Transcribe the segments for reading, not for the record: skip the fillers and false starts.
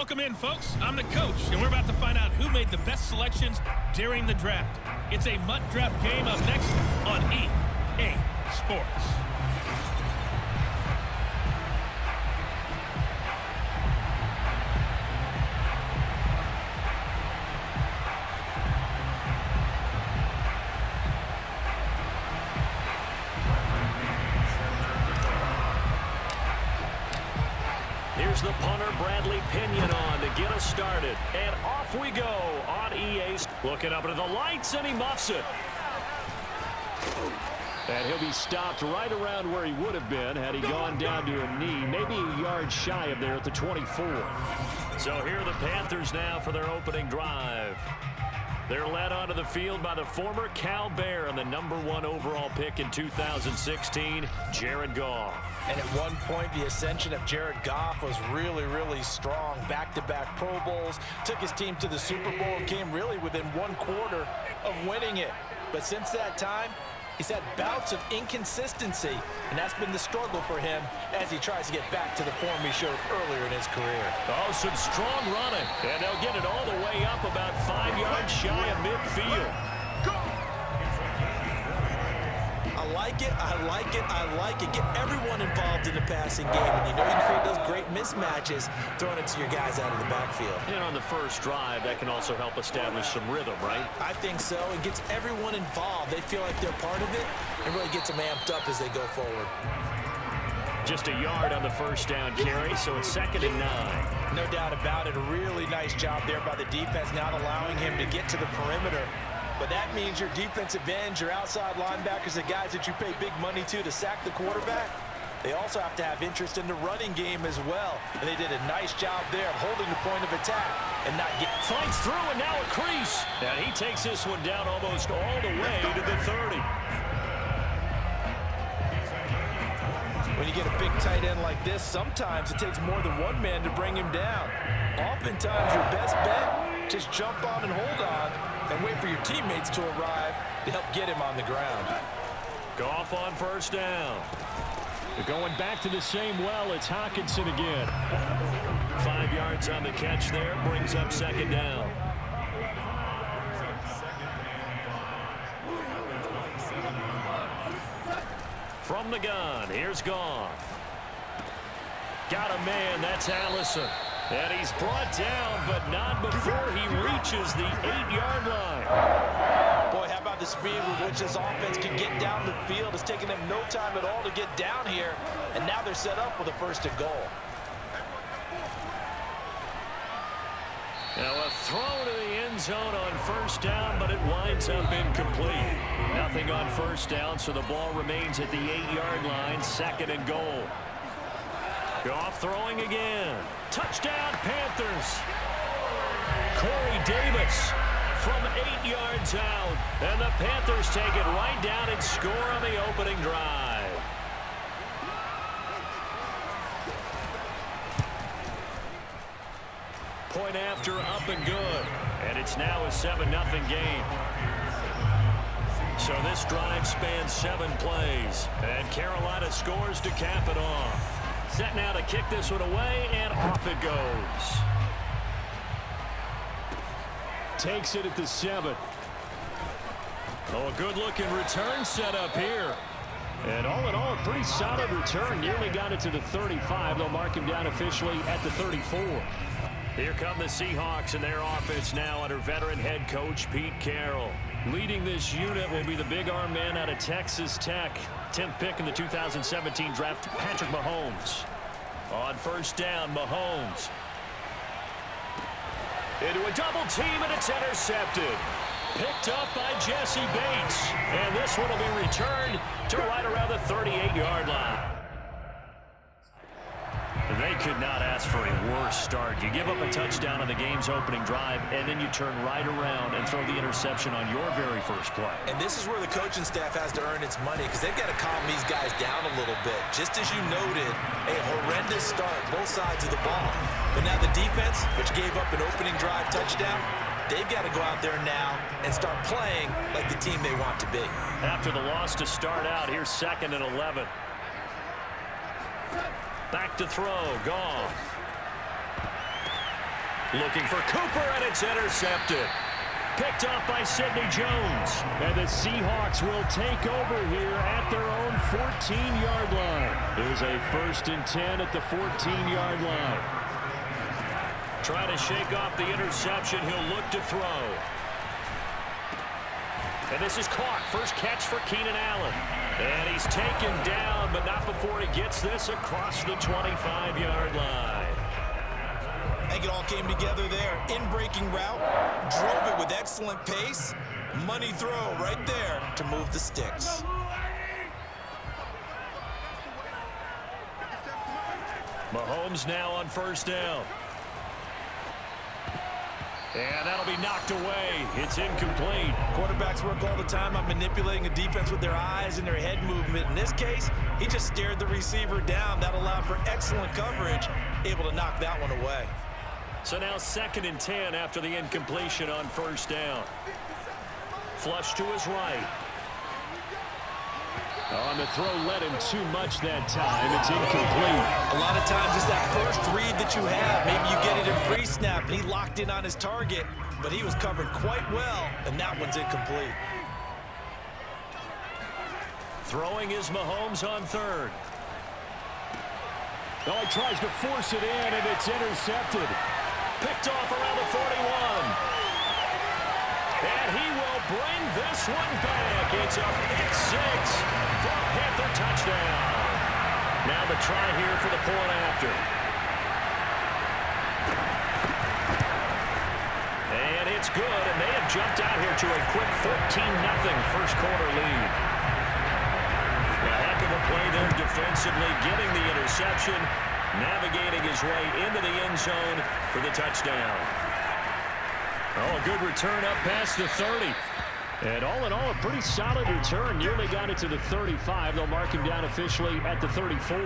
Welcome in, folks. I'm the coach, and we're about to find out who made the best selections during the draft. It's a MUT draft game up next on EA Sports. Here's the punter, Bradley Pinion, on to get us started. And off we go on EA's. Looking up into the lights, and he muffs it. And he'll be stopped right around where he would have been had he gone down to a knee, maybe a yard shy of there at the 24. So here are the Panthers now for their opening drive. They're led onto the field by the former Cal Bear and the #1 overall pick in 2016, Jared Goff. And at one point, the ascension of Jared Goff was really, really strong. Back-to-back Pro Bowls, took his team to the Super Bowl, and came really within 1/4 of winning it. But since that time, he's had bouts of inconsistency, and that's been the struggle for him as he tries to get back to the form he showed earlier in his career. Oh, some strong running, and they'll get it all the way up about 5 yards shy of midfield. I like it, I like it, I like it. Get everyone involved in the passing game, and you know you can create those great mismatches throwing it to your guys out of the backfield. And on the first drive, that can also help establish some rhythm, right? I think so. It gets everyone involved. They feel like they're part of it, and really gets them amped up as they go forward. Just a yard on the first down carry, so it's 2nd and 9. No doubt about it. A really nice job there by the defense, not allowing him to get to the perimeter. But that means your defensive ends, your outside linebackers, the guys that you pay big money to sack the quarterback, they also have to have interest in the running game as well. And they did a nice job there of holding the point of attack and not get... Finds through, and now a crease. And he takes this one down almost all the way to the 30. When you get a big tight end like this, sometimes it takes more than one man to bring him down. Oftentimes, your best bet, just jump on and hold on and wait for your teammates to arrive to help get him on the ground. Goff on first down. Going back to the same well, it's Hawkinson again. 5 yards on the catch there, brings up 2nd down. From the gun, here's Goff. Got a man, that's Allison. And he's brought down, but not before he reaches the 8-yard line. Boy, how about the speed with which this offense can get down the field? It's taken them no time at all to get down here, and now they're set up with a 1st and goal. Now a throw to the end zone on first down, but it winds up incomplete. Nothing on first down, so the ball remains at the 8-yard line, 2nd and goal. Goff throwing again. Touchdown, Panthers. Corey Davis from 8 yards out. And the Panthers take it right down and score on the opening drive. Point after, up and good. And it's now a 7-0 game. So this drive spans 7 plays. And Carolina scores to cap it off. Set now to kick this one away, and off it goes. Takes it at the 7. Oh, a good-looking return set up here. And all in all, a pretty solid return. Nearly got it to the 35. They'll mark him down officially at the 34. Here come the Seahawks and their offense now under veteran head coach Pete Carroll. Leading this unit will be the big arm man out of Texas Tech. 10th pick in the 2017 draft, Patrick Mahomes. On first down, Mahomes. Into a double team, and it's intercepted. Picked up by Jesse Bates. And this one will be returned to right around the 38-yard line. They could not ask for a worse start. You give up a touchdown on the game's opening drive, and then you turn right around and throw the interception on your very first play. And this is where the coaching staff has to earn its money, because they've got to calm these guys down a little bit. Just as you noted, a horrendous start, both sides of the ball. But now the defense, which gave up an opening drive touchdown, they've got to go out there now and start playing like the team they want to be. After the loss to start out, here's 2nd and 11. Back to throw, Goff. Looking for Cooper, and it's intercepted. Picked off by Sidney Jones. And the Seahawks will take over here at their own 14-yard line. There's a 1st and 10 at the 14-yard line. Trying to shake off the interception. He'll look to throw. And this is caught. First catch for Keenan Allen. And he's taken down, but not before he gets this across the 25-yard line. I think it all came together there. In-breaking route, drove it with excellent pace. Money throw right there to move the sticks. Mahomes now on 1st down. And that'll be knocked away. It's incomplete. Quarterbacks work all the time on manipulating a defense with their eyes and their head movement. In this case, he just stared the receiver down. That allowed for excellent coverage, able to knock that one away. So now 2nd and 10 after the incompletion on 1st down. Flush to his right. On the throw, led him too much that time. It's incomplete. A lot of times it's that first read that you have. Maybe you get it in pre-snap, and he locked in on his target, but he was covered quite well, and that one's incomplete. Throwing is Mahomes on 3rd. Oh, he tries to force it in, and it's intercepted. Picked off around the 41. And he will bring this one back. It's a pick 6 for a Panther touchdown. Now the try here for the point after. And it's good, and they have jumped out here to a quick 14-0 first quarter lead. A heck of a play there defensively, getting the interception, navigating his way into the end zone for the touchdown. Oh, a good return up past the 30. And all in all, a pretty solid return. Nearly got it to the 35. They'll mark him down officially at the 34.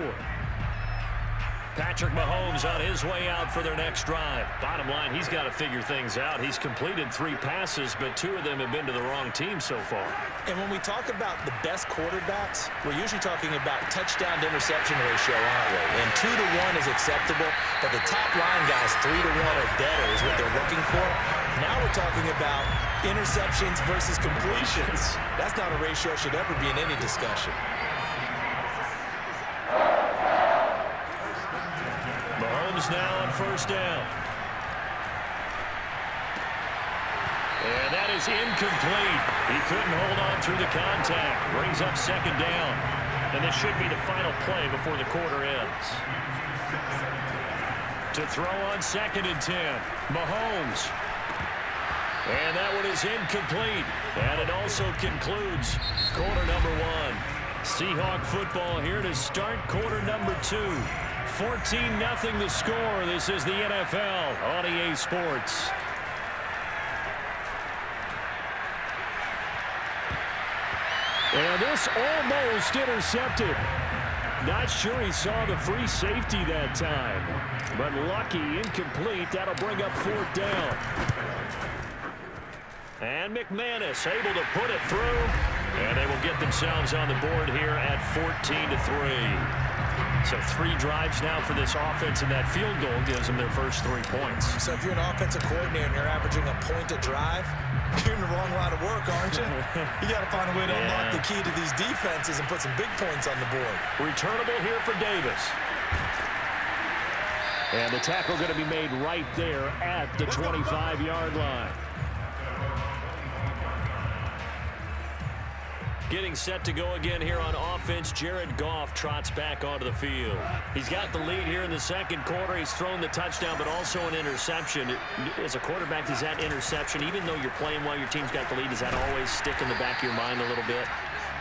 Patrick Mahomes on his way out for their next drive. Bottom line, he's got to figure things out. He's completed 3 passes, but 2 of them have been to the wrong team so far. And when we talk about the best quarterbacks, we're usually talking about touchdown to interception ratio, aren't we? And 2 to 1 is acceptable, but the top line guys, 3 to 1 or better is what they're looking for. Now we're talking about interceptions versus completions. That's not a ratio that should ever be in any discussion. Mahomes now on 1st down. And that is incomplete. He couldn't hold on through the contact. Brings up 2nd down. And this should be the final play before the quarter ends. To throw on 2nd and 10. Mahomes. And that one is incomplete. And it also concludes quarter number 1. Seahawk football here to start quarter number 2. 14-0 the score. This is the NFL on EA Sports. And this almost intercepted. Not sure he saw the free safety that time. But lucky, incomplete. That'll bring up 4th down. And McManus able to put it through. And they will get themselves on the board here at 14-3. So 3 drives now for this offense, and that field goal gives them their first 3 points. So if you're an offensive coordinator and you're averaging a point a drive, you're in the wrong line of work, aren't you? You got to find a way to unlock the key to these defenses and put some big points on the board. Returnable here for Davis. And the tackle going to be made right there at the 25-yard line. Getting set to go again here on offense. Jared Goff trots back onto the field. He's got the lead here in the 2nd quarter. He's thrown the touchdown, but also an interception. As a quarterback, does that interception, even though you're playing well, your team's got the lead, does that always stick in the back of your mind a little bit?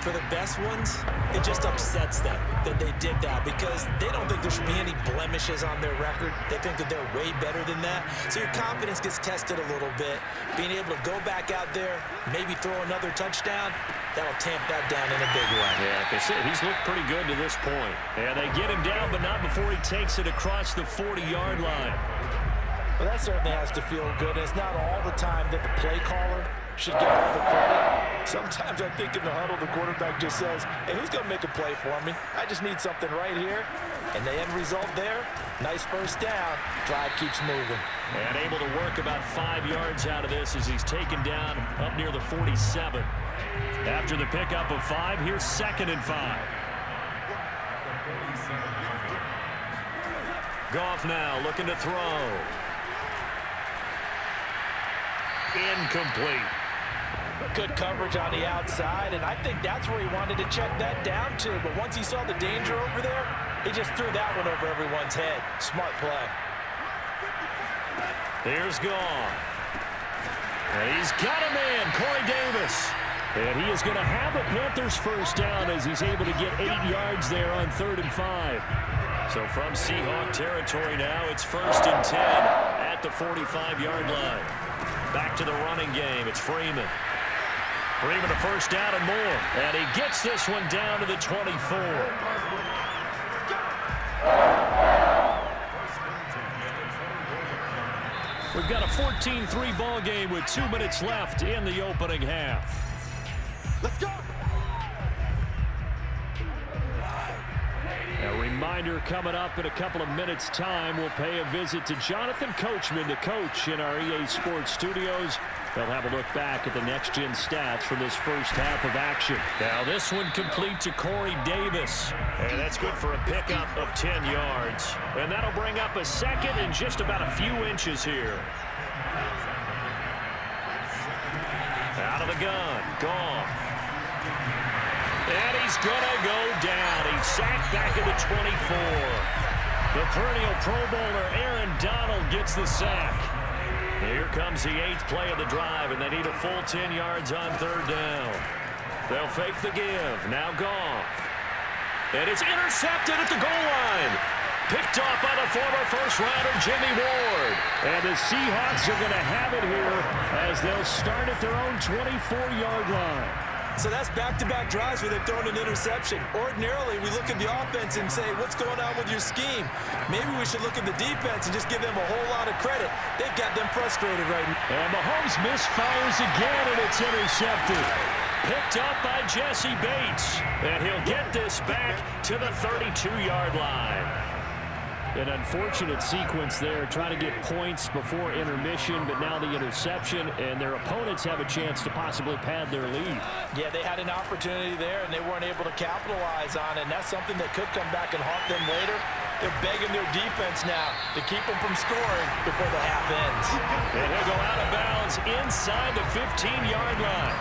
For the best ones, it just upsets them that they did that because they don't think there should be any blemishes on their record. They think that they're way better than that. So your confidence gets tested a little bit. Being able to go back out there, maybe throw another touchdown, that'll tamp that down in a big way. Yeah, like I said, he's looked pretty good to this point. And they get him down, but not before he takes it across the 40-yard line. Well, that certainly has to feel good. And it's not all the time that the play caller should get all the credit. Sometimes I think in the huddle, the quarterback just says, hey, who's going to make a play for me? I just need something right here. And the end result there, nice first down. Drive keeps moving. And able to work about 5 yards out of this as he's taken down up near the 47. After the pickup of 5, here's 2nd and 5. Goff now looking to throw. Incomplete. Good coverage on the outside, and I think that's where he wanted to check that down to. But once he saw the danger over there, he just threw that one over everyone's head. Smart play. Here's Goff. And he's got a man, Corey Davis. And he is going to have a Panthers first down as he's able to get 8 yards there on 3rd and 5. So from Seahawk territory now, it's 1st and 10 at the 45-yard line. Back to the running game. It's Freeman. Freeman a first down and more. And he gets this one down to the 24. We've got a 14-3 ball game with 2 minutes left in the opening half. Let's go. A reminder coming up in a couple of minutes' time. We'll pay a visit to Jonathan Coachman, the coach in our EA Sports studios. They'll have a look back at the next-gen stats from this first half of action. Now this one complete to Corey Davis. And that's good for a pickup of 10 yards. And that'll bring up a 2nd and just about a few inches here. Out of the gun. Goff. And he's going to go down. He's sacked back at the 24. The perennial Pro Bowler Aaron Donald gets the sack. Here comes the 8th play of the drive, and they need a full 10 yards on 3rd down. They'll fake the give. Now Goff. And it's intercepted at the goal line. Picked off by the former first-rounder Jimmy Ward. And the Seahawks are going to have it here as they'll start at their own 24-yard line. So that's back-to-back drives where they've thrown an interception. Ordinarily, we look at the offense and say, what's going on with your scheme? Maybe we should look at the defense and just give them a whole lot of credit. They've got them frustrated right now. And Mahomes misfires again, and it's intercepted. Picked up by Jesse Bates. And he'll get this back to the 32-yard line. An unfortunate sequence there, trying to get points before intermission, but now the interception, and their opponents have a chance to possibly pad their lead. Yeah, they had an opportunity there, and they weren't able to capitalize on it, and that's something that could come back and haunt them later. They're begging their defense now to keep them from scoring before the half ends. And he'll go out of bounds inside the 15-yard line.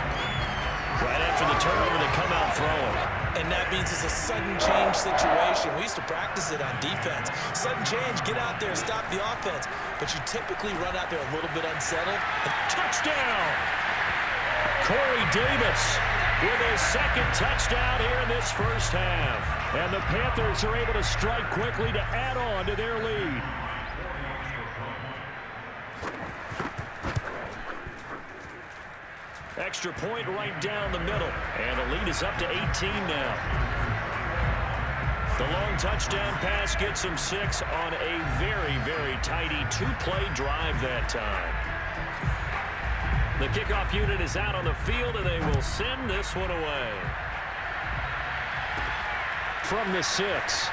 Right after the turnover, they come out throwing. And that means it's a sudden change situation. We used to practice it on defense. Sudden change, get out there, stop the offense. But you typically run out there a little bit unsettled. Touchdown! Corey Davis with his 2nd touchdown here in this first half. And the Panthers are able to strike quickly to add on to their lead. Extra point right down the middle. And the lead is up to 18 now. The long touchdown pass gets him 6 on a very, very tidy 2-play drive that time. The kickoff unit is out on the field, and they will send this one away. From the 6.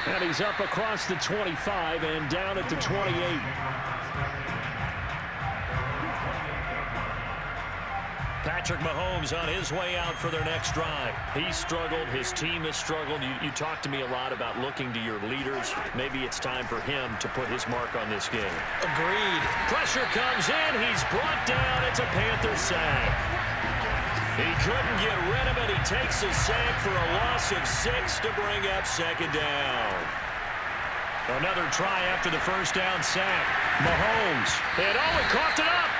And he's up across the 25 and down at the 28. Patrick Mahomes on his way out for their next drive. He struggled. His team has struggled. You talked to me a lot about looking to your leaders. Maybe it's time for him to put his mark on this game. Agreed. Pressure comes in. He's brought down. It's a Panther sack. He couldn't get rid of it. He takes a sack for a loss of 6 to bring up 2nd down. Another try after the first down sack. Mahomes. And he coughed it up.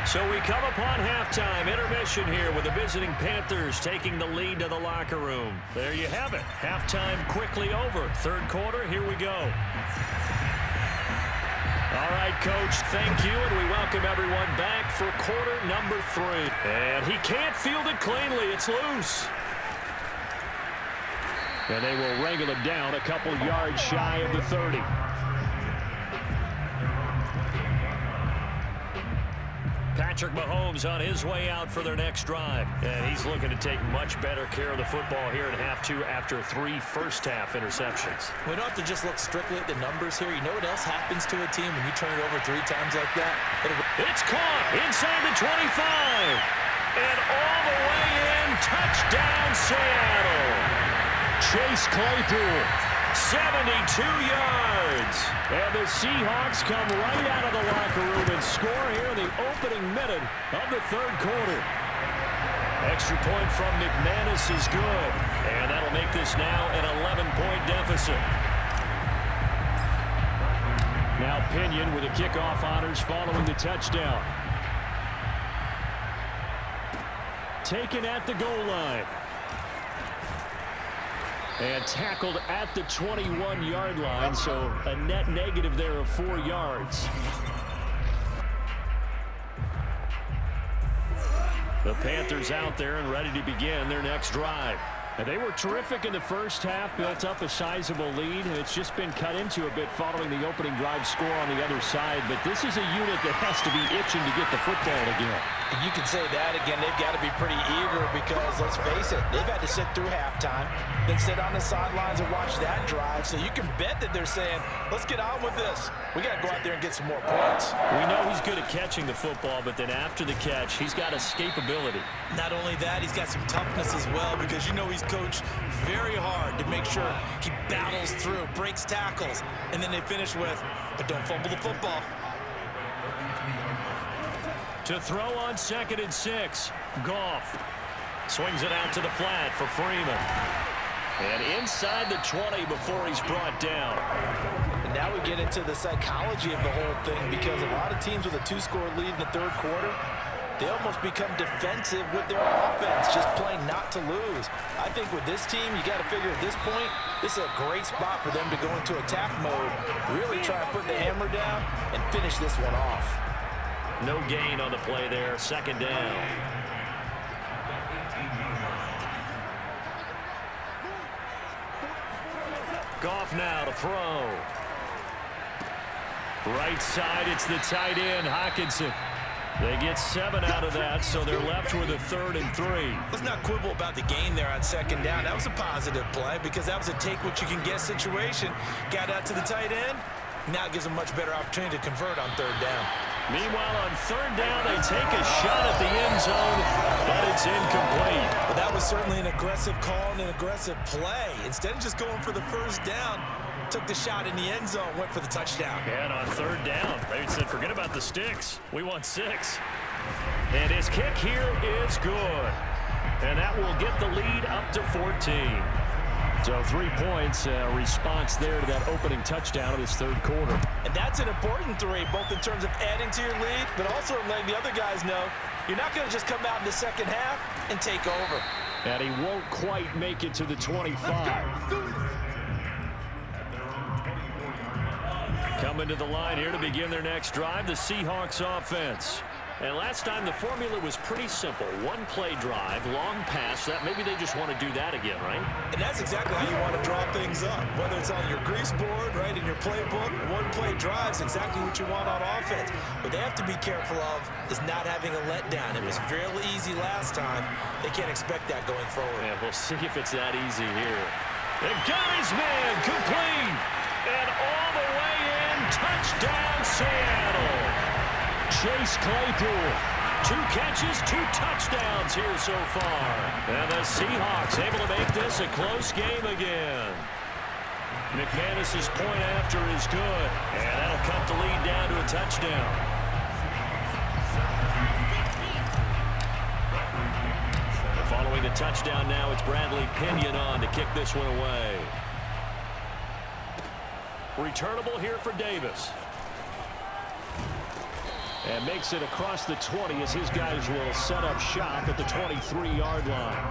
So we come upon halftime, intermission here with the visiting Panthers taking the lead to the locker room. There you have it. Halftime quickly over. 3rd quarter, here we go. All right, Coach, thank you, and we welcome everyone back for quarter number 3. And he can't field it cleanly. It's loose. And they will wrangle him down a couple yards shy of the 30. Patrick Mahomes on his way out for their next drive. And he's looking to take much better care of the football here in half two after 3 first-half interceptions. We don't have to just look strictly at the numbers here. You know what else happens to a team when you turn it over 3 times like that? It's caught inside the 25. And all the way in, touchdown Seattle. Chase Claypool, 72 yards. And the Seahawks come right out of the locker room and score here in the opening minute of the 3rd quarter. Extra point from McManus is good. And that'll make this now an 11-point deficit. Now Pinion with the kickoff honors following the touchdown. Taken at the goal line. And tackled at the 21-yard line, so a net negative there of 4 yards. The Panthers out there and ready to begin their next drive. And they were terrific in the first half, built up a sizable lead, and it's just been cut into a bit following the opening drive score on the other side. But this is a unit that has to be itching to get the football again. You can say that again. They've got to be pretty eager because, let's face it, they've had to sit through halftime, then sit on the sidelines and watch that drive. So you can bet that they're saying, let's get on with this. We got to go out there and get some more points. We know he's good at catching the football, but then after the catch, he's got escapability. Not only that, he's got some toughness as well because you know he's coached very hard to make sure he battles through, breaks tackles, and then they finish with, but don't fumble the football. To throw on 2nd and 6. Goff swings it out to the flat for Freeman. And inside the 20 before he's brought down. And now we get into the psychology of the whole thing because a lot of teams with a 2-score lead in the 3rd quarter, they almost become defensive with their offense, just playing not to lose. I think with this team, you got to figure at this point, this is a great spot for them to go into attack mode, really try to put the hammer down and finish this one off. No gain on the play there. 2nd down. Goff now to throw. Right side, it's the tight end, Hockenson. They get 7 out of that, so they're left with a 3rd and 3. Let's not quibble about the gain there on 2nd down. That was a positive play because that was a take-what-you-can-get situation. Got out to the tight end. Now it gives them much better opportunity to convert on 3rd down. Meanwhile, on 3rd down, they take a shot at the end zone, but it's incomplete. But that was certainly an aggressive call and an aggressive play. Instead of just going for the 1st down, took the shot in the end zone, went for the touchdown. And on 3rd down, they said, forget about the sticks. We want 6. And his kick here is good. And that will get the lead up to 14. So 3 points, response there to that opening touchdown of this 3rd quarter. And that's an important 3, both in terms of adding to your lead, but also letting the other guys know you're not going to just come out in the 2nd half and take over. And he won't quite make it to the 25. Coming to the line here to begin their next drive, the Seahawks offense. And last time the formula was pretty simple. 1-play drive, long pass. That maybe they just want to do that again, right? And that's exactly how you want to draw things up. Whether it's on your grease board, right, in your playbook, 1-play drive is exactly what you want on offense. What they have to be careful of is not having a letdown. It was fairly easy last time. They can't expect that going forward. Yeah, we'll see if it's that easy here. They've got his man complete. And all the way in, touchdown Seattle. Chase Claypool, 2 catches, 2 touchdowns here so far. And the Seahawks able to make this a close game again. McManus's point after is good, and that'll cut the lead down to a touchdown. Following the touchdown now, it's Bradley Pinion on to kick this one away. Returnable here for Davis. And makes it across the 20 as his guys will set up shop at the 23-yard line.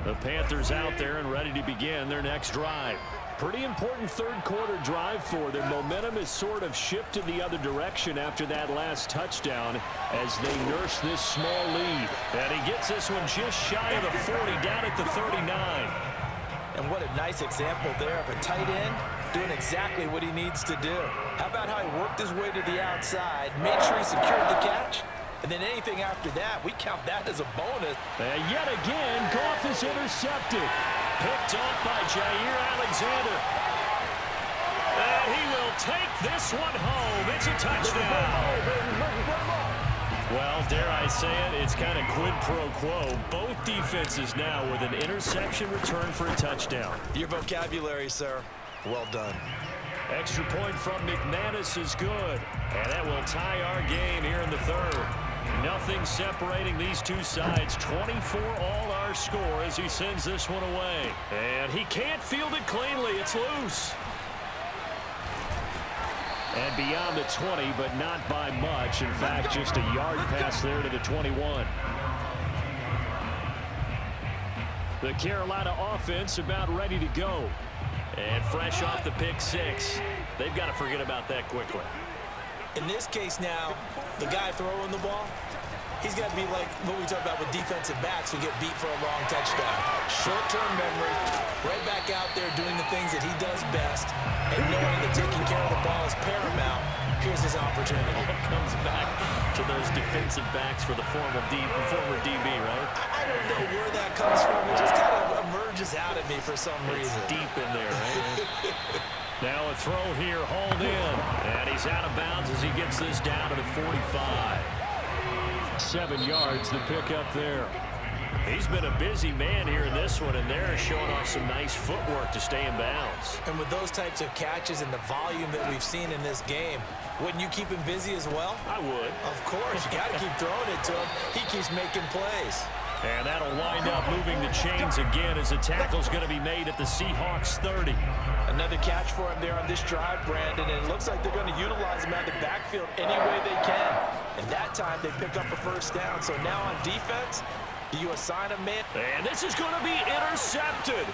The Panthers out there and ready to begin their next drive. Pretty important 3rd quarter drive for them. Momentum has sort of shifted the other direction after that last touchdown as they nurse this small lead. And he gets this one just shy of the 40, down at the 39. And what a nice example there of a tight end doing exactly what he needs to do. How about how he worked his way to the outside, made sure he secured the catch, and then anything after that, we count that as a bonus. And yet again, Goff is intercepted. Picked off by Jair Alexander. And he will take this one home. It's a touchdown. Well, dare I say it, it's kind of quid pro quo. Both defenses now with an interception return for a touchdown. Your vocabulary, sir. Well done. Extra point from McManus is good. And that will tie our game here in the third. Nothing separating these two sides. 24 all our score as he sends this one away. And he can't field it cleanly. It's loose. And beyond the 20, but not by much. In fact, just a yard pass there to the 21. The Carolina offense about ready to go. And fresh off the pick six. They've got to forget about that quickly. In this case now, the guy throwing the ball, he's got to be like what we talk about with defensive backs who get beat for a long touchdown. Short-term memory, right back out there doing the things that he does best, and knowing that taking care of the ball is paramount. Here's his opportunity. Comes back to those defensive backs for the former DB, right? I don't know where that comes from. It just kind of emerges out of me for some reason. It's deep in there, right? Now a throw here, hauled in. And he's out of bounds as he gets this down to the 45. 7 yards, the pickup there. He's been a busy man here in this one, and they're showing off some nice footwork to stay in bounds. And with those types of catches and the volume that we've seen in this game, wouldn't you keep him busy as well? I would. Of course. You got to keep throwing it to him. He keeps making plays. And that'll wind up moving the chains again as the tackle's going to be made at the Seahawks 30. Another catch for him there on this drive, Brandon, and it looks like they're going to utilize him out of the backfield any way they can. And that time they pick up a first down. So now on defense, do you assign a man? And this is going to be intercepted.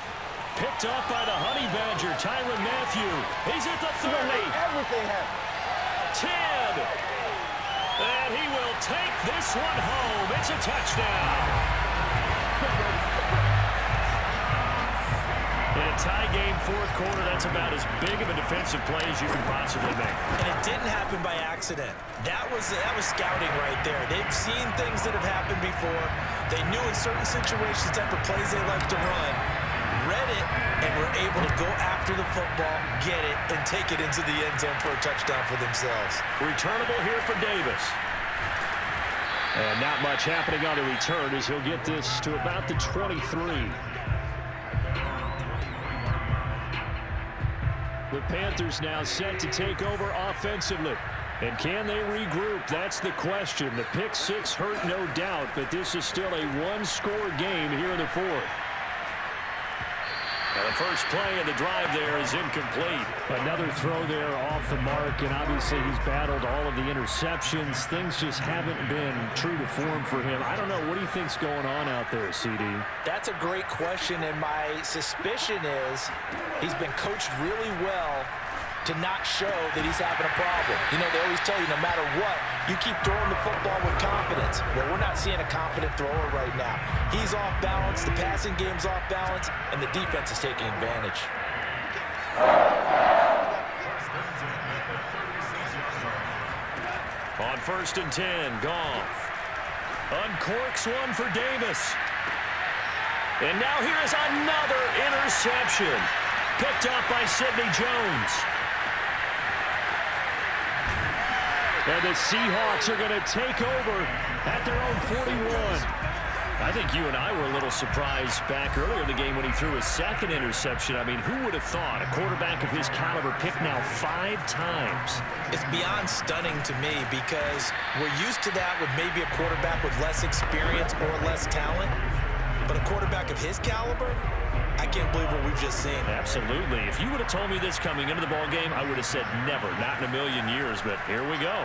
Picked off by the Honey Badger, Tyrann Mathieu. He's at the 30. Everything happened. 10. And he will take this one home. It's a touchdown. In a tie game, fourth quarter, that's about as big of a defensive play as you can possibly make. And it didn't happen by accident. That was scouting right there. They've seen things that have happened before. They knew in certain situations the type of plays they like to run, read it, and were able to go after the football, get it, and take it into the end zone for a touchdown for themselves. Returnable here for Davis. And not much happening on the return as he'll get this to about the 23. The Panthers now set to take over offensively. And can they regroup? That's the question. The pick six hurt, no doubt, but this is still a one-score game here in the fourth. And the first play of the drive there is incomplete. Another throw there off the mark, and obviously he's battled all of the interceptions. Things just haven't been true to form for him. I don't know. What do you think's going on out there, CD? That's a great question, and my suspicion is he's been coached really well to not show that he's having a problem. You know, they always tell you no matter what, you keep throwing the football with confidence. Well, we're not seeing a confident thrower right now. He's off balance, the passing game's off balance, and the defense is taking advantage. On 1st and 10, Goff uncorks one for Davis. And now here is another interception. Picked up by Sidney Jones. And the Seahawks are going to take over at their own 41. I think you and I were a little surprised back earlier in the game when he threw his second interception. I mean, who would have thought a quarterback of his caliber picked now 5 times? It's beyond stunning to me because we're used to that with maybe a quarterback with less experience or less talent. But a quarterback of his caliber, I can't believe what we've just seen. Absolutely. If you would have told me this coming into the ball game, I would have said never, not in a million years, but here we go.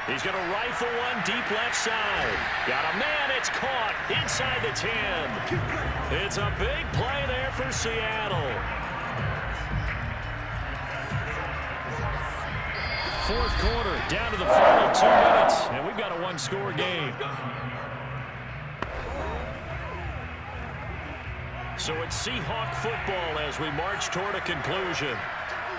He's going to rifle one deep left side. Got a man, it's caught inside the 10. It's a big play there for Seattle. Fourth quarter, down to the final 2 minutes, and we've got a one-score game. So it's Seahawk football as we march toward a conclusion.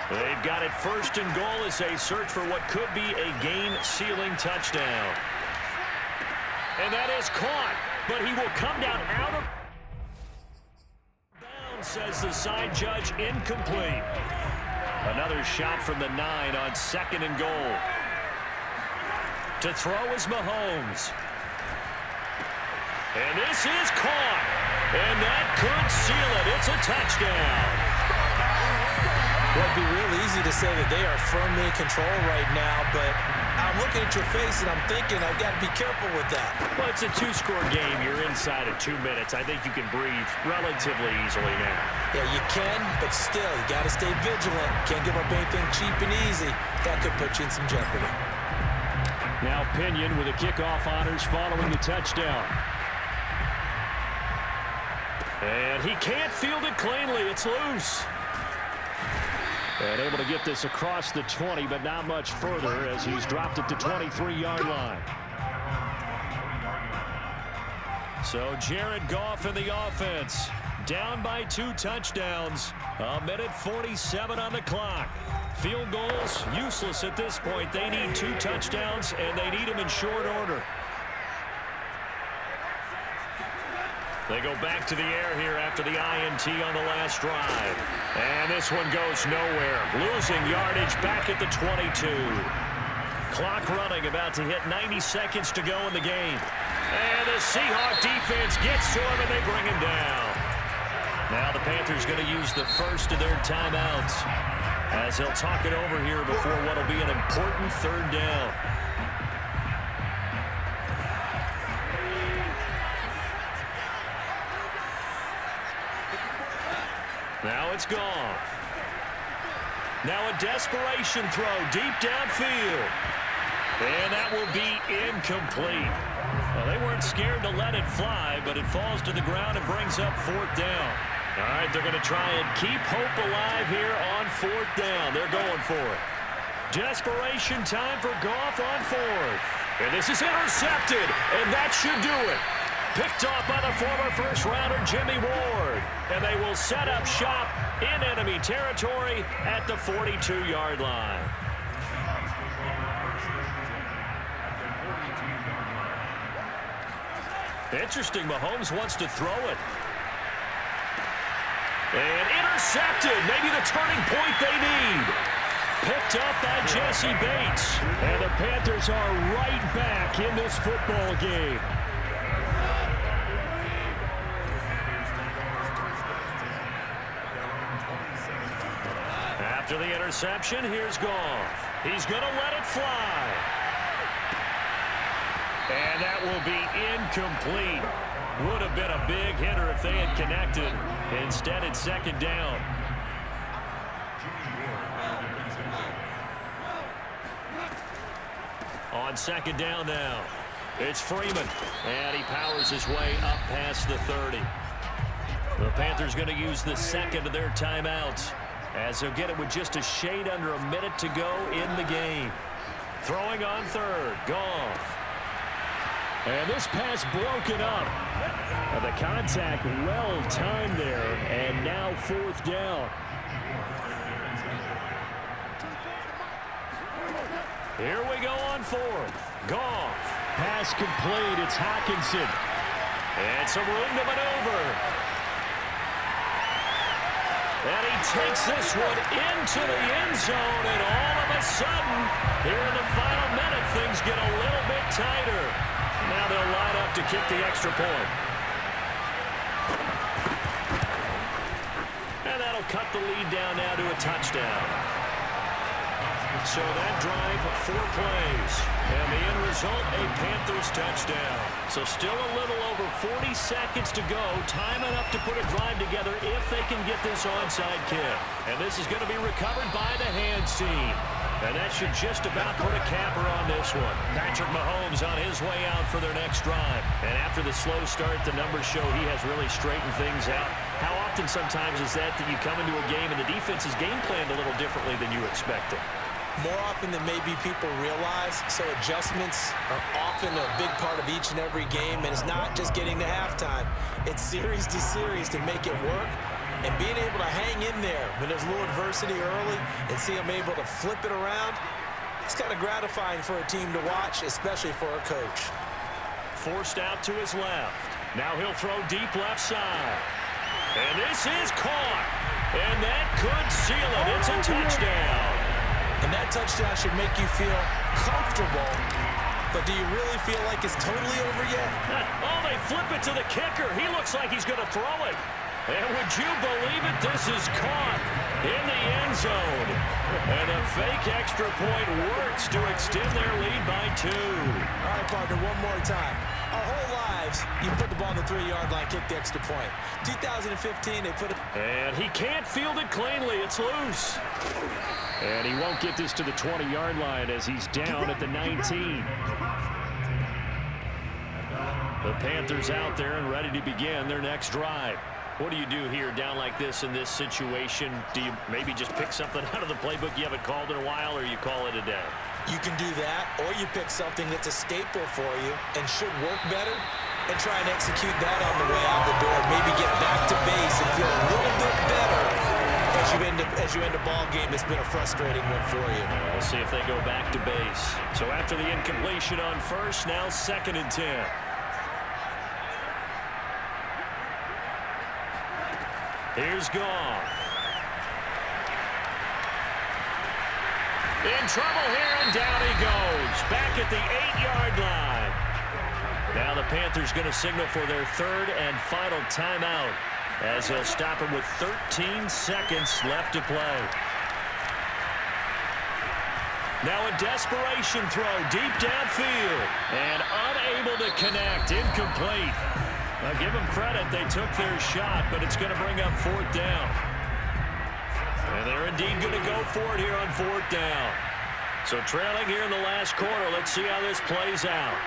They've got it first and goal as they search for what could be a game-sealing touchdown. And that is caught, but he will come down out of bounds, says the side judge, incomplete. Another shot from the 9 on second and goal. To throw is Mahomes. And this is caught. And that could seal it. It's a touchdown. Well, it'd be real easy to say that they are firmly in control right now, but I'm looking at your face and I'm thinking I've got to be careful with that. Well, it's a 2-score game. You're inside of 2 minutes. I think you can breathe relatively easily now. Yeah, you can, but still, you got to stay vigilant. Can't give up anything cheap and easy. That could put you in some jeopardy. Now Pinion with the kickoff honors following the touchdown. And he can't field it cleanly. It's loose. And able to get this across the 20, but not much further as he's dropped it to 23-yard line. So Jared Goff in the offense. Down by 2 touchdowns. 1:47 on the clock. Field goals useless at this point. They need 2 touchdowns, and they need them in short order. They go back to the air here after the INT on the last drive. And this one goes nowhere. Losing yardage back at the 22. Clock running, about to hit 90 seconds to go in the game. And the Seahawk defense gets to him, and they bring him down. Now the Panthers going to use the first of their timeouts as they'll talk it over here before what will be an important 3rd down. Now it's Goff. Now a desperation throw deep downfield. And that will be incomplete. Well, they weren't scared to let it fly, but it falls to the ground and brings up 4th down. All right, they're going to try and keep hope alive here on 4th down. They're going for it. Desperation time for Goff on 4th. And this is intercepted, and that should do it. Picked off by the former first-rounder Jimmy Ward. And they will set up shop in enemy territory at the 42-yard line. Interesting, Mahomes wants to throw it. And intercepted, maybe the turning point they need. Picked up by Jesse Bates. And the Panthers are right back in this football game. After the interception, here's Goff. He's going to let it fly. And that will be incomplete. Would have been a big hitter if they had connected. Instead, it's 2nd down. On 2nd down now, it's Freeman. And he powers his way up past the 30. The Panthers going to use the 2nd of their timeouts, as they'll get it with just a shade under a minute to go in the game. Throwing on 3rd, Goff. And this pass broken up. The contact well timed there, and now 4th down. Here we go on 4th. Goff. Pass complete. It's Hockenson. And some room to maneuver. And he takes this one into the end zone, and all of a sudden, here in the final minute, things get a little bit tighter. Now they'll line up to kick the extra point. And that'll cut the lead down now to a touchdown. So that drive, 4 plays. And the end result, a Panthers touchdown. So still a little over 40 seconds to go. Time enough to put a drive together if they can get this onside kick. And this is going to be recovered by the hands team. And that should just about put a capper on this one. Patrick Mahomes on his way out for their next drive. And after the slow start, the numbers show he has really straightened things out. How often sometimes is that you come into a game and the defense is game planned a little differently than you expected? More often than maybe people realize, so adjustments are often a big part of each and every game, and it's not just getting to halftime. It's series to series to make it work, and being able to hang in there when there's a little adversity early and see them able to flip it around, it's kind of gratifying for a team to watch, especially for a coach. Forced out to his left. Now he'll throw deep left side. And this is caught. And that could seal it. It's a touchdown. And that touchdown should make you feel comfortable. But do you really feel like it's totally over yet? Oh, they flip it to the kicker. He looks like he's going to throw it. And would you believe it? This is caught in the end zone. And a fake extra point works to extend their lead by 2. All right, partner, one more time. Our whole lives, you put the ball on the 3-yard line, kick the extra point. 2015, they put it. And he can't field it cleanly. It's loose. And he won't get this to the 20-yard line as he's down at the 19. The Panthers out there and ready to begin their next drive. What do you do here down like this in this situation? Do you maybe just pick something out of the playbook you haven't called in a while, or you call it a day? You can do that, or you pick something that's a staple for you and should work better and try and execute that on the way out the door. Maybe get back to base and feel a little bit better as you end a ball game that's been a frustrating one for you. We'll see if they go back to base. So after the incompletion on first, now 2nd and 10. Here's Goff. In trouble here, and down he goes. Back at the 8-yard line. Now the Panthers going to signal for their 3rd and final timeout as they'll stop him with 13 seconds left to play. Now a desperation throw deep downfield and unable to connect. Incomplete. Now give them credit. They took their shot, but it's going to bring up 4th down. And they're indeed going to go for it here on 4th down. So trailing here in the last quarter. Let's see how this plays out.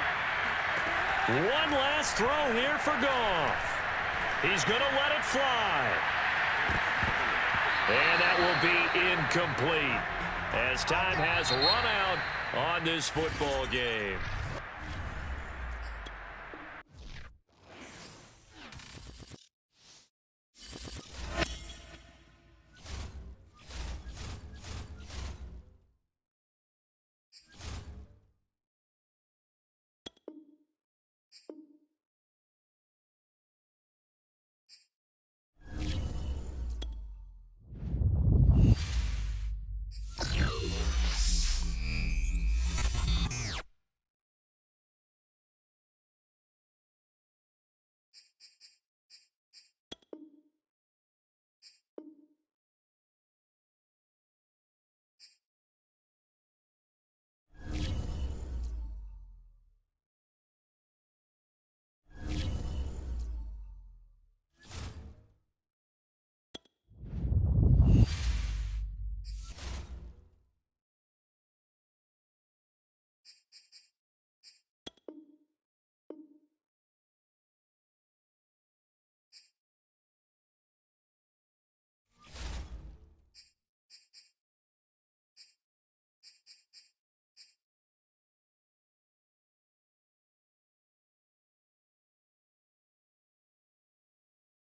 One last throw here for Goff. He's going to let it fly. And that will be incomplete as time has run out on this football game.